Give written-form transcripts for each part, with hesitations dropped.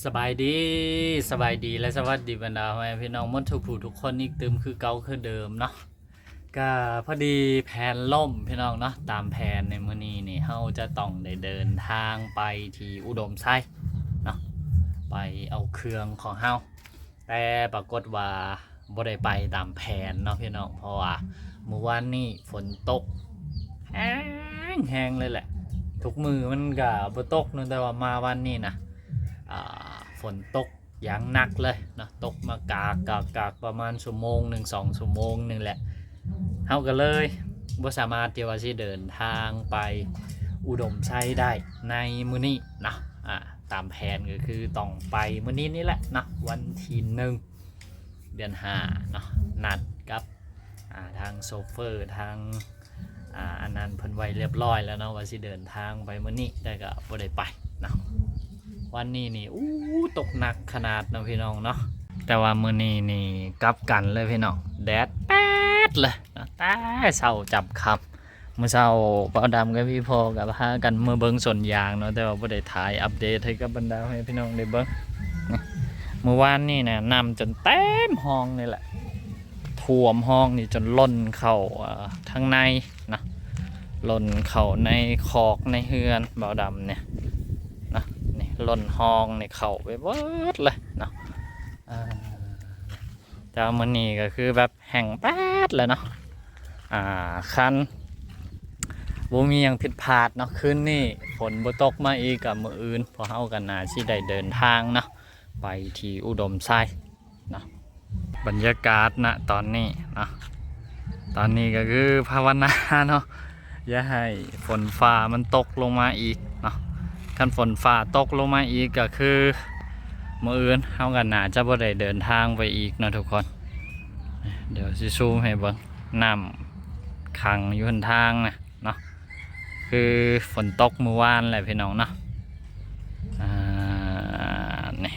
สบายดีสบายดีและสวัสดีบรรดาแม่พี่น้องมดทุกผู้ทุกคนอีกตืมคือเก่าคือเดิมเนาะก็พอดีแผนล่มพี่น้องเนาะตามแผนในมื้อนี้นี่เฮาจะต้องได้เดินทางไปที่อุดมไซเนาะไปเอาเครื่องของเฮาแต่ปรากฏว่าบ่ได้ไปตามแผนเนาะพี่น้องเพราะว่าเมื่อวานนี้ฝนตกแห้งเลยแหละทุกมือมันก็บ่ตกเนาะแต่ว่ามาวันนี้นะฝนตกอย่างหนักเลยนะตกมากากประมาณชั่วโมงหนึ่ง2 ชั่วโมงนึงแหละเฮาก็เลยบ่สามารถที่ว่าสิเดินทางไปอุดมไซได้ในมื้อนี้นะตามแผนก็คือต้องไปมื้อนี้นี่แหละนะวันที่1 เดือน5เนาะนัดกับทางโซเฟอร์ทางอันนั้นเพิ่นไว้เรียบร้อยแล้วเนาะว่าสิเดินทางไปมื้อนี้แต่ก็บ่ได้ไปเนาะวันนี้นี่ตกหนักขนาดนะพี่น้องเนาะแต่ว่ามื้อนี้นี่กลับกันเลยพี่น้องแดดแป๊ดเลยแต่เช้าจับค่ำเมื่อเช้าเปาดำกับพี่พอกับพากันเมื่อเบิ่งสวนยางเนาะแต่ว่าบ่ได้ถ่ายอัปเดตให้กับบรรดาให้พี่น้องได้เบิ่งเมื่อวานนี่นะนำจนเต็มห้องนี่แหละท่วมห้องนี่จนล้นเข้าทางในนะล้นเข้าในคอกในเฮือนเปาดำเนี่ยนะนี่ล้นห้องนี่เข้าไปเบิดเลยเนาะแต่มื้อนี้ก็คือแบบแห้งแป๊ดเลยเนาะคันบ่มีหยังผิดพลาดเนาะคืนนี้ฝนบ่ตกมาอีกกับมื้ออื่นพอเฮากันน่าสิได้เดินทางเนาะไปที่อุดมไซเนาะบรรยากาศณตอนนี้เนาะตอนนี้ก็คือภาวนาเนาะอย่าให้ฝนฟ้ามันตกลงมาอีกเนาะคันฝนฟ้าตกลงมาอีกก็คือมื้ออื่นเฮากันน่าจะบ่ได้เดินทางไปอีกเนาะทุกคนเดี๋ยวสิซูมให้เบิ่งน้ำขังอยู่บนทางนะเนาะคือฝนตกเมื่อวานแหละพี่น้องเนาะนี่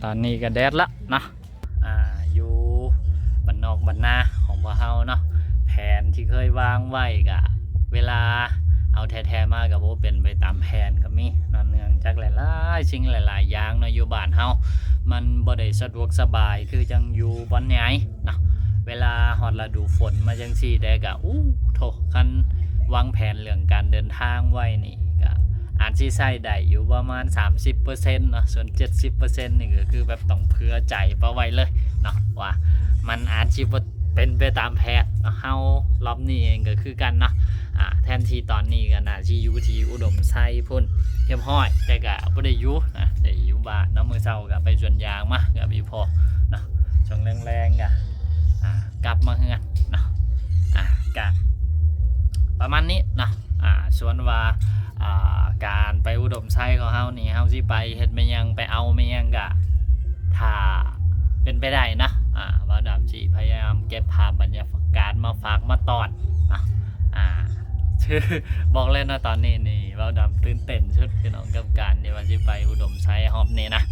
ตอนนี้ก็แดดละเนาะอยู่บ้านนอกบ้านนาของพวกเฮาเนาะแผนที่เคยวางไว้ก็เวลาเอาแท้ๆมากับโบเป็นไปตามแผนก็มีนอนเนืองจากหลายๆสิ่งหลายๆอย่างเนาะอยู่บ้านเฮามันบ่ได้สะดวกสบายคือจังอยู่บ่อนใหญ่เนาะเวลาฮอดฤดูฝนมาจังซี่ได้ก็โถคันวางแผนเรื่องการเดินทางไว้นี่ก็อาจสิใช้ได้อยู่ประมาณ 30% เนาะส่วน 70% นี่ก็คือแบบต้องเผื่อใจเอาไว้เลยเนาะว่ามันอาจสิบ่เป็นไปตามแผนเนาะเฮารอบนี้เองก็คือกันเนาะแทนที่ตอนนี้ก็น่าสิอยู่ที่อุดมไซพุ่นเรียบร้อยแต่ก็บ่ได้อยู่นะได้อยู่บ้านเนาะมื้อเช้าก็ไปสวนยางมากับพี่พ่อเนาะช่วงแรงๆก็กลับมาเฮือนเนาะก็ประมาณนี้เนาะส่วนว่าการไปอุดมไซของเฮานี่เฮาสิไปเฮ็ดแม่ยังไปเอาแม่ยังก็ถ้าเป็นไปได้นะบ่าวดำสิพยายามเก็บภาพบรรยากาศมาฝากมาตอนนะชื่อบอกเลยนะตอนนี้นี่บ่าวดำตื่นเต้นชุดพี่น้องกับการที่ว่าสิไปอุดมไซฮอบนี่นะ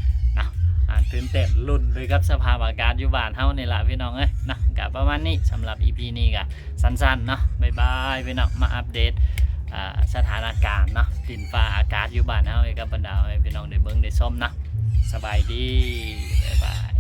ตื่นเต้นลุ้นด้วยกับสภาพอากาศอยู่บ้านเฮานี่ล่ะพี่น้องเอ้ยนะก็ประมาณนี้สำหรับ EP นี้ก็สั้นๆเนาะบ๊ายบายพี่น้องมาอัปเดตสถานการณ์เนาะดินฟ้าอากาศอยู่บ้านเฮากับบรรดาพี่น้องได้เบิ่งได้ชมนะสบายดีบ๊ายบาย